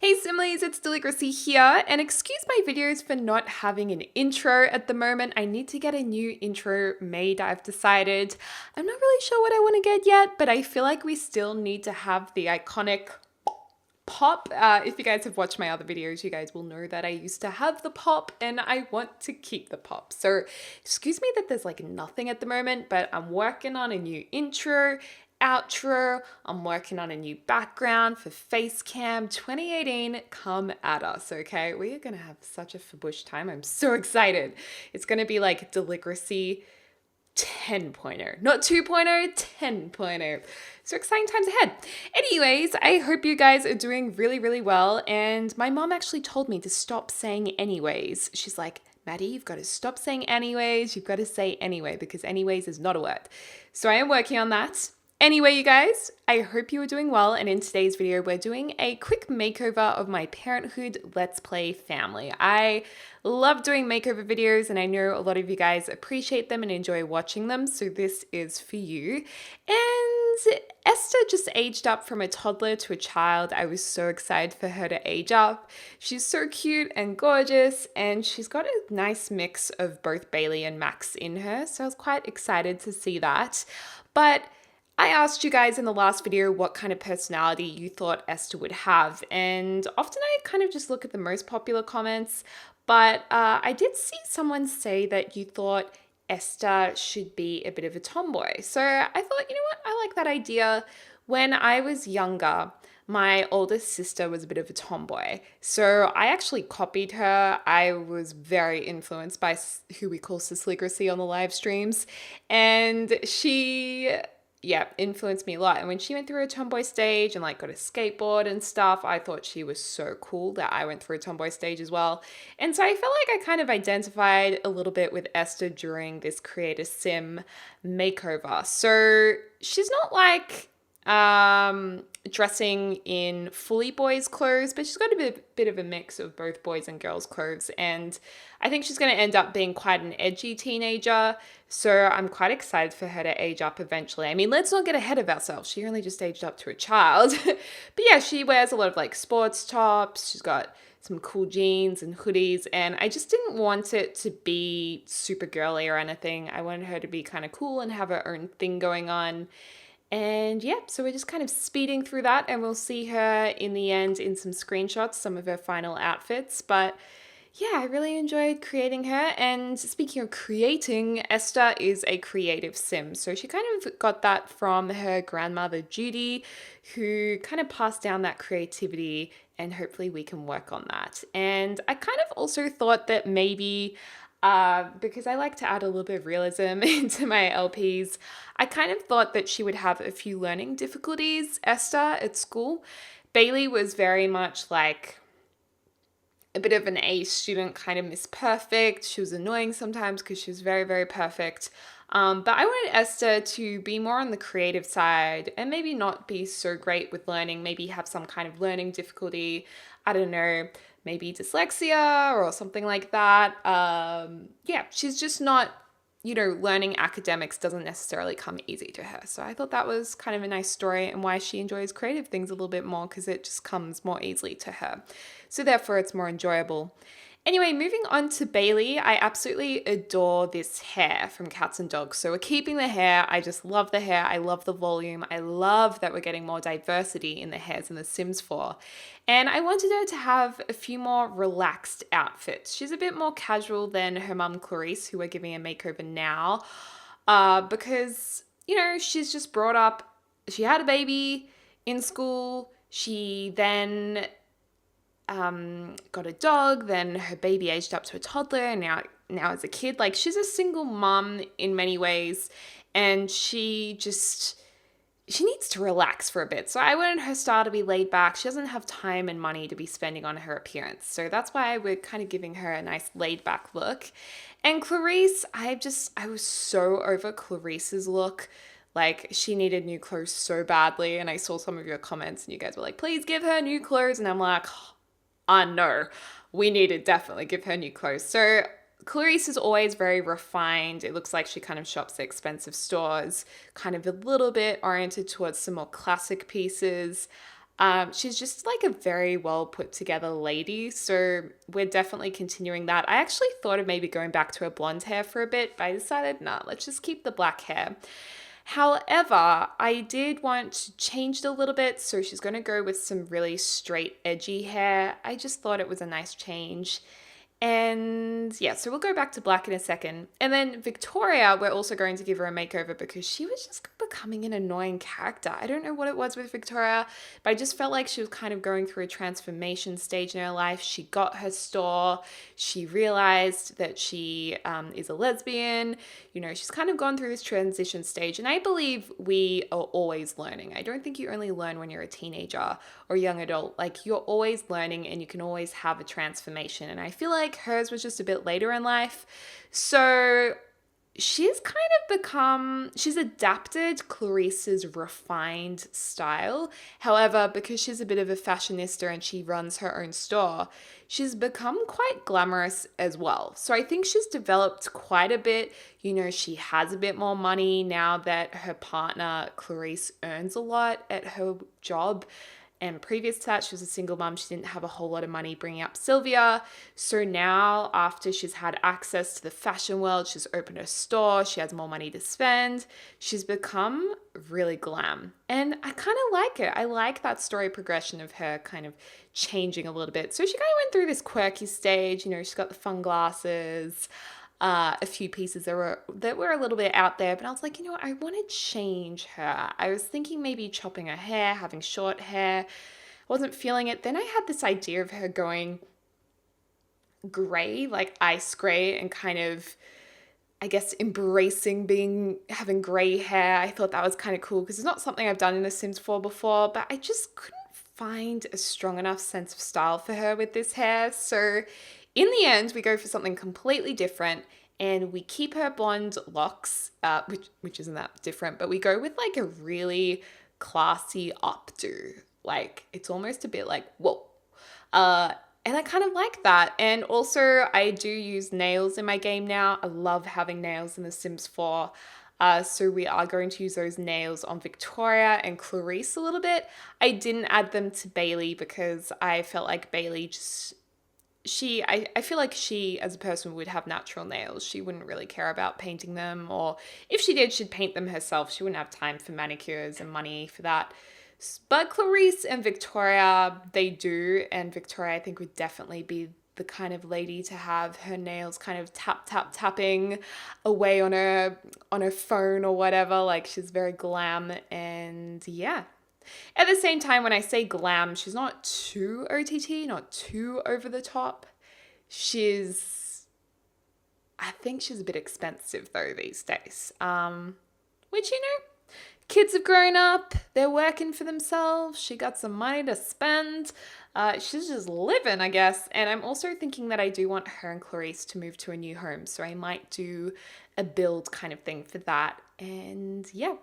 Hey Simlies, it's Deligracy here, and excuse my videos for not having an intro at the moment. I need to get a new intro made, I've decided. I'm not really sure what I want to get yet, but I feel like we still need to have the iconic pop. If you guys have watched my other videos, you guys will know that I used to have the pop and I want to keep the pop. So excuse me that there's like nothing at the moment, but I'm working on a new intro, outro. I'm working on a new background for Facecam 2018. Come at us, okay? We are going to have such a fabush time. I'm so excited. It's going to be like Deligracy 10.0, not 2.0, 10.0. So exciting times ahead. Anyways, I hope you guys are doing really, really well. And my mom actually told me to stop saying anyways. She's like, Maddie, you've got to stop saying anyways. You've got to say anyway, because anyways is not a word. So I am working on that. Anyway, you guys, I hope you are doing well, and in today's video, we're doing a quick makeover of my Parenthood Let's Play family. I love doing makeover videos, and I know a lot of you guys appreciate them and enjoy watching them, so this is for you. And Esther just aged up from a toddler to a child. I was so excited for her to age up. She's so cute and gorgeous, and she's got a nice mix of both Bailey and Max in her, so I was quite excited to see that. But I asked you guys in the last video what kind of personality you thought Esther would have, and often I kind of just look at the most popular comments, but I did see someone say that you thought Esther should be a bit of a tomboy. So I thought, you know what, I like that idea. When I was younger, my oldest sister was a bit of a tomboy. So I actually copied her. I was very influenced by who we call Deligracy on the live streams, and she influenced me a lot. And when she went through a tomboy stage and like got a skateboard and stuff, I thought she was so cool that I went through a tomboy stage as well. And so I felt like I kind of identified a little bit with Esther during this Create a Sim makeover. So she's not like dressing in fully boys' clothes, but she's got a bit of a mix of both boys and girls' clothes, and I think she's going to end up being quite an edgy teenager, so I'm quite excited for her to age up eventually. I mean, let's not get ahead of ourselves. She only just aged up to a child. But yeah, she wears a lot of like sports tops. She's got some cool jeans and hoodies, and I just didn't want it to be super girly or anything. I wanted her to be kind of cool and have her own thing going on. And yeah, so we're just kind of speeding through that, and we'll see her in the end in some screenshots, some of her final outfits. But yeah, I really enjoyed creating her. And speaking of creating, Esther is a creative sim. So she kind of got that from her grandmother, Judy, who kind of passed down that creativity, and hopefully we can work on that. And I kind of also thought that maybe because I like to add a little bit of realism into my LPs, I kind of thought that she would have a few learning difficulties, Esther, at school. Bailey was very much like a bit of an A student, kind of Miss Perfect. She was annoying sometimes because she was very, very perfect. But I wanted Esther to be more on the creative side and maybe not be so great with learning, maybe have some kind of learning difficulty. I don't know, maybe dyslexia or something like that. Yeah, she's just not, learning academics doesn't necessarily come easy to her. So I thought that was kind of a nice story, and why she enjoys creative things a little bit more, because it just comes more easily to her. So therefore it's more enjoyable. Anyway, moving on to Bailey, I absolutely adore this hair from Cats and Dogs. So we're keeping the hair. I just love the hair. I love the volume. I love that we're getting more diversity in the hairs in the Sims 4. And I wanted her to have a few more relaxed outfits. She's a bit more casual than her mum, Clarice, who we're giving a makeover now, because, she's just brought up, she had a baby in school. She then got a dog, then her baby aged up to a toddler, and now as a kid. Like, she's a single mum in many ways, and she needs to relax for a bit. So I wanted her style to be laid back. She doesn't have time and money to be spending on her appearance. So that's why we're kind of giving her a nice laid back look. And Clarice, I was so over Clarice's look. Like, she needed new clothes so badly. And I saw some of your comments and you guys were like, please give her new clothes. And I'm like, no, we need to definitely give her new clothes. So Clarice is always very refined. It looks like she kind of shops at expensive stores, kind of a little bit oriented towards some more classic pieces. She's just like a very well put together lady, so we're definitely continuing that. I actually thought of maybe going back to her blonde hair for a bit, but I decided, nah, let's just keep the black hair. However, I did want to change it a little bit, so she's going to go with some really straight, edgy hair. I just thought it was a nice change. And yeah, so we'll go back to black in a second. And then Victoria, we're also going to give her a makeover because she was just becoming an annoying character. I don't know what it was with Victoria, but I just felt like she was kind of going through a transformation stage in her life. She got her store. She realized that she is a lesbian. You know, she's kind of gone through this transition stage. And I believe we are always learning. I don't think you only learn when you're a teenager or young adult. Like, you're always learning and you can always have a transformation. And I feel like hers was just a bit later in life. So she's adapted Clarice's refined style. However, because she's a bit of a fashionista and she runs her own store, she's become quite glamorous as well. So I think she's developed quite a bit. You know, she has a bit more money now that her partner, Clarice, earns a lot at her job. And previous to that, she was a single mom. She didn't have a whole lot of money bringing up Sylvia. So now, after she's had access to the fashion world, she's opened her store, she has more money to spend. She's become really glam. And I kind of like it. I like that story progression of her kind of changing a little bit. So she kind of went through this quirky stage. You know, she's got the fun glasses. A few pieces that were a little bit out there, but I was like, you know what, I want to change her. I was thinking maybe chopping her hair, having short hair. Wasn't feeling it. Then I had this idea of her going gray, like ice gray, and kind of, I guess, embracing having gray hair. I thought that was kind of cool because it's not something I've done in The Sims 4 before, but I just couldn't find a strong enough sense of style for her with this hair. So in the end, we go for something completely different and we keep her blonde locks, which isn't that different, but we go with like a really classy updo. Like, it's almost a bit like, whoa. And I kind of like that. And also, I do use nails in my game now. I love having nails in The Sims 4. So we are going to use those nails on Victoria and Clarice a little bit. I didn't add them to Bailey because I felt like Bailey just... I feel like she, as a person, would have natural nails. She wouldn't really care about painting them, or if she did, she'd paint them herself. She wouldn't have time for manicures and money for that. But Clarice and Victoria, they do, and Victoria, I think, would definitely be the kind of lady to have her nails kind of tapping away on her phone or whatever. Like, she's very glam, and yeah. At the same time, when I say glam, she's not too OTT, not too over the top. I think she's a bit expensive though these days. Which, you know, kids have grown up, they're working for themselves, she got some money to spend. She's just living, I guess. And I'm also thinking that I do want her and Clarice to move to a new home. So I might do a build kind of thing for that. And yeah,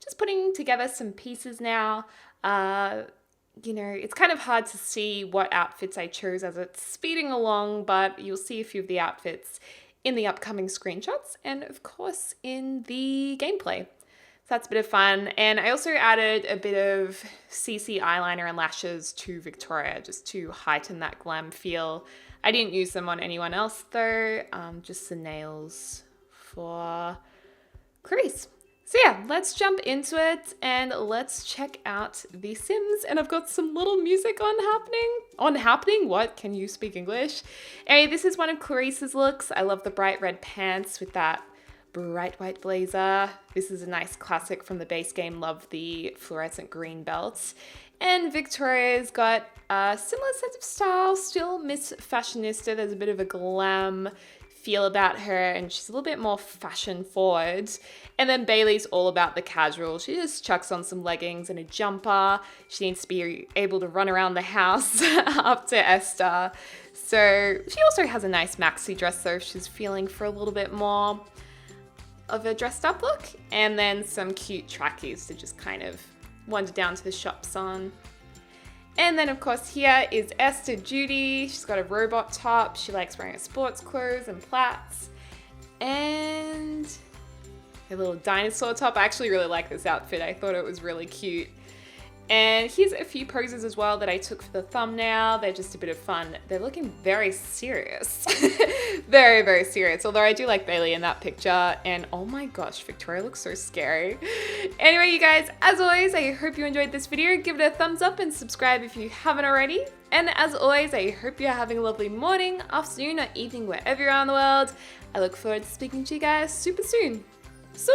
just putting together some pieces now. You know, it's kind of hard to see what outfits I chose as it's speeding along, but you'll see a few of the outfits in the upcoming screenshots and of course in the gameplay. So that's a bit of fun. And I also added a bit of CC eyeliner and lashes to Victoria just to heighten that glam feel. I didn't use them on anyone else though, just the nails for Clarice. So yeah, let's jump into it and let's check out The Sims. And I've got some little music on happening. What? Can you speak English? Anyway, this is one of Clarice's looks. I love the bright red pants with that bright white blazer. This is a nice classic from the base game. Love the fluorescent green belts. And Victoria's got a similar sense of style, still Miss Fashionista. There's a bit of a glam feel about her and she's a little bit more fashion forward. And then Bailey's all about the casual. She just chucks on some leggings and a jumper. She needs to be able to run around the house up to Esther. So she also has a nice maxi dress though if she's feeling for a little bit more of a dressed up look. And then some cute trackies to just kind of wander down to the shops on. And then, of course, here is Esther Judy. She's got a robot top. She likes wearing her sports clothes and plaits. And a little dinosaur top. I actually really like this outfit. I thought it was really cute. And here's a few poses as well that I took for the thumbnail. They're just a bit of fun. They're looking very serious. Very, very serious. Although I do like Bailey in that picture. And oh my gosh, Victoria looks so scary. Anyway, you guys, as always, I hope you enjoyed this video. Give it a thumbs up and subscribe if you haven't already. And as always, I hope you're having a lovely morning, afternoon, or evening wherever you are in the world. I look forward to speaking to you guys super soon. So.